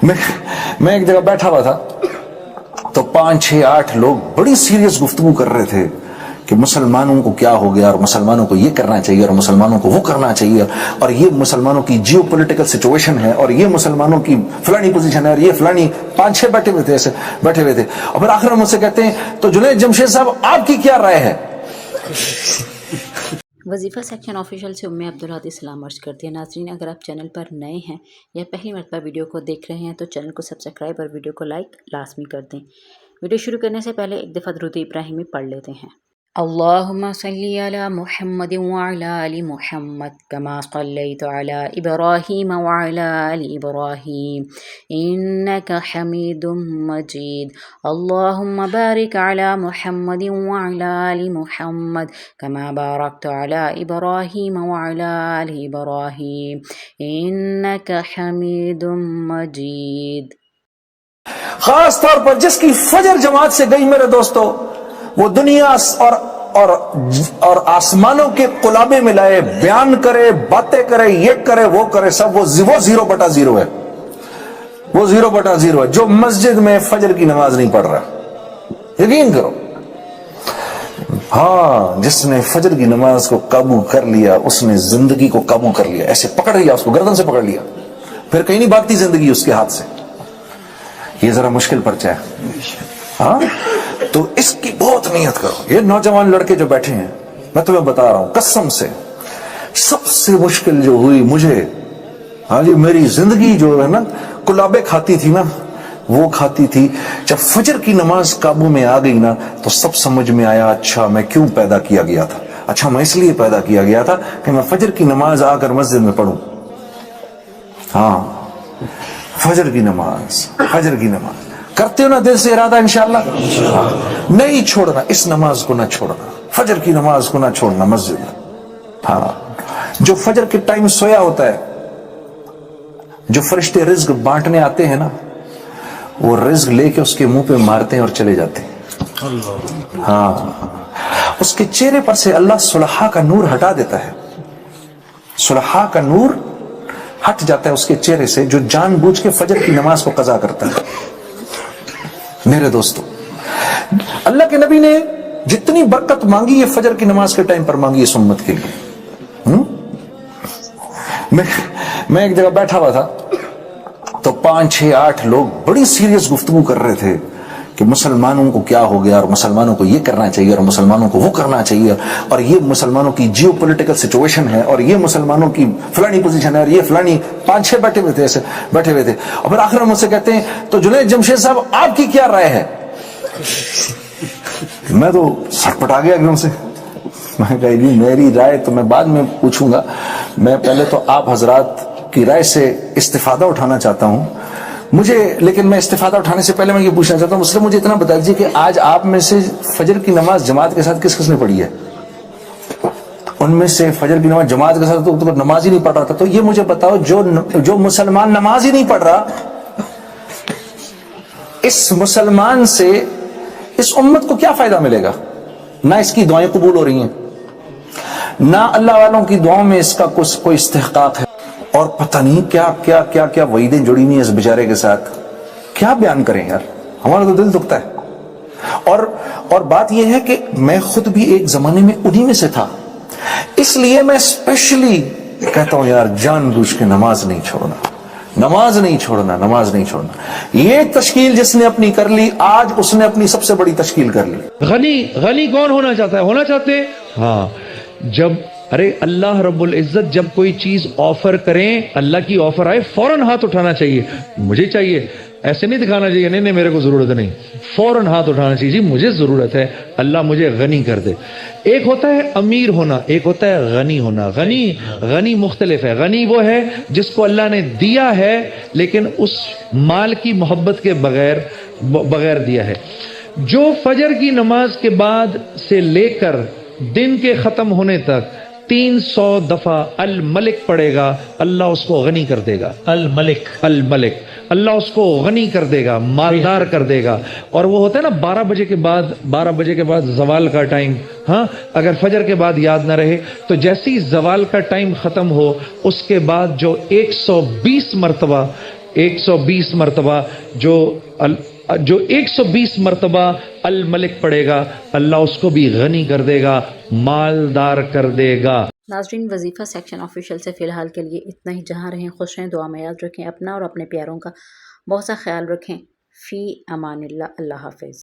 मैं एक जगह बैठा हुआ था तो 5, 6, 8 लोग बड़ी सीरियस गुफ्तगू कर रहे थे कि मुसलमानों को क्या हो गया और मुसलमानों को ये करना चाहिए और मुसलमानों को वो करना चाहिए और ये मुसलमानों की जियो पॉलिटिकल सिचुएशन है और ये मुसलमानों की फलानी पोजीशन है और ये फलानी 5, 6 बैठे हुए थे, ऐसे बैठे हुए थे। और फिर आखिर में मुझसे कहते हैं तो जुनैद जमशेद साहब आपकी क्या राय है? वजीफ़ा सेक्शन ऑफिशियल से उम्मे अब्दुल हादी सलाम अर्ज़ करती है। नाज़रीन, अगर आप चैनल पर नए हैं या पहली मरतबा वीडियो को देख रहे हैं तो चैनल को सब्सक्राइब और वीडियो को लाइक लाजमी कर दें। वीडियो शुरू करने से पहले एक दफ़ा दुरूद इब्राहिमी पढ़ लेते हैं। अल्लाहुम्मा सल्ली अला मुहम्मद व अला आलि मुहम्मद कमा सल्लैता अला इब्राहीम व अला आलि इब्राहीम इन्नका हमीदुम मजीद। अल्लाहुम्मा बारिक अला मुहम्मद व अला आलि मुहम्मद कमा बारकता अला इब्राहीम व अला आलि इब्राहीम इन्नका हमीदुम मजीद। खास तौर पर जिसकी फजर जमात से गई मेरे दोस्तों, वो दुनिया और आसमानों के कुलाबे मिलाए, बयान करे, बातें करे, ये करे, वो करे, सब वो 0/0 है। वो 0/0 है जो मस्जिद में फजर की नमाज नहीं पढ़ रहा। यकीन करो, हाँ, जिसने फजर की नमाज को काबू कर लिया उसने जिंदगी को काबू कर लिया। ऐसे पकड़ लिया, उसको गर्दन से पकड़ लिया, फिर कहीं नहीं भागती जिंदगी उसके हाथ से। ये जरा मुश्किल पर्चा है, हाँ। तो इसकी बहुत नियत करो। ये नौजवान लड़के जो बैठे हैं, मैं तुम्हें बता रहा हूं कसम से, सबसे मुश्किल जो हुई मुझे, हाँ जी, मेरी जिंदगी जो है ना कुलाबे खाती थी ना, वो खाती थी जब फजर की नमाज काबू में आ गई ना, तो सब समझ में आया, अच्छा मैं क्यों पैदा किया गया था। अच्छा, मैं इसलिए पैदा किया गया था कि मैं फजर की नमाज आकर मस्जिद में पढ़ूं। हाँ, फजर की नमाज, फजर की नमाज करते हो ना दिल से इरादा, इंशाअल्लाह नहीं छोड़ना, इस नमाज को ना छोड़ना, फजर की नमाज को ना छोड़ना मस्जिद में। हाँ, जो फजर के टाइम सोया होता है, जो फरिश्ते रिज्क बांटने आते हैं ना, वो रिज्क लेके उसके मुंह पे मारते हैं और चले जाते हैं। हाँ, उसके चेहरे पर से अल्लाह सुलहा का नूर हटा देता है। सुलहा का नूर हट जाता है उसके चेहरे से, जो जानबूझ के फजर की नमाज को कज़ा करता है। मेरे दोस्तों, अल्लाह के नबी ने जितनी बरकत मांगी है फजर की नमाज के टाइम पर मांगी इस उम्मत के लिए। मैं एक जगह बैठा हुआ था तो 5, 6, 8 लोग बड़ी सीरियस गुफ्तगू कर रहे थे कि मुसलमानों को क्या हो गया और मुसलमानों को ये करना चाहिए और मुसलमानों को वो करना चाहिए और ये मुसलमानों की जियो पॉलिटिकल सिचुएशन है और ये मुसलमानों की फलानी पोजीशन है और ये फलानी 5, 6 बैठे हुए थे, ऐसे बैठे हुए थे। और फिर आखिर में मुझसे कहते हैं तो जुनैद जमशेद साहब आपकी क्या राय है? मैं तो सटपटा गया एकदम से। मैं कहा जी, मेरी राय तो मैं बाद में पूछूंगा, मैं पहले तो आप हजरात की राय से इस्तिफादा उठाना चाहता हूं मुझे। लेकिन मैं इस्तिफादा उठाने से पहले मैं ये पूछना चाहता हूँ, मुस्लिम, मुझे इतना बता दीजिए कि आज आप में से फजर की नमाज जमात के साथ किस किसने पढ़ी है? उनमें से फजर की नमाज जमात के साथ तो नमाज ही नहीं पढ़ रहा था। तो ये मुझे बताओ, जो मुसलमान नमाज ही नहीं पढ़ रहा, इस मुसलमान से इस उम्मत को क्या फायदा मिलेगा? ना इसकी दुआएं कबूल हो रही हैं, ना अल्लाह वालों की दुआओं में इसका कोई इस्तेहकाक है, और पता नहीं क्या क्या क्या क्या वईदें जुड़ी हुई हैं इस बेचारे के साथ। क्या बयान करें यार, हमारा तो दिल दुखता है। और बात यह है कि मैं खुद भी एक जमाने में उन्हीं में से था, इसलिए मैं स्पेशली कहता हूं यार, जानबूझ के नमाज नहीं छोड़ना, नमाज नहीं छोड़ना, नमाज नहीं छोड़ना। ये तश्कील जिसने अपनी कर ली, आज उसने अपनी सबसे बड़ी तश्कील कर ली। गनी कौन होना चाहता है? होना चाहते हैं, हाँ। जब अरे अल्लाह रब्बुल इज्जत जब कोई चीज ऑफर करें, अल्लाह की ऑफर आए, फौरन हाथ उठाना चाहिए। मुझे चाहिए, ऐसे नहीं दिखाना चाहिए नहीं नहीं मेरे को जरूरत नहीं, फौरन हाथ उठाना चाहिए, जी मुझे जरूरत है, अल्लाह मुझे गनी कर दे। एक होता है अमीर होना, एक होता है गनी होना। गनी मुख्तलिफ है। गनी वो है जिसको अल्लाह ने दिया है लेकिन उस माल की मोहब्बत के बगैर दिया है। जो फजर की नमाज के बाद से लेकर दिन के खत्म होने तक 300 दफा अल मलिक पढ़ेगा, अल्लाह उसको गनी कर देगा। अल मलिक अल्लाह उसको गनी कर देगा, मालदार कर देगा। और वो होता है ना 12 बजे के बाद जवाल का टाइम, हाँ, अगर फजर के बाद याद ना रहे तो जैसे ही जवाल का टाइम खत्म हो उसके बाद जो 120 मरतबा 120 مرتبہ جو 120 مرتبہ الملک پڑھے گا اللہ اس کو بھی غنی کر دے گا، مالدار کر دے گا۔ ناظرین وظیفہ سیکشن آفیشیل سے فی الحال کے لیے اتنا ہی۔ جہاں رہیں خوش رہیں، دعا میں یاد رکھیں اپنا اور اپنے پیاروں کا بہت سا خیال رکھیں۔ فی امان اللہ، اللہ حافظ۔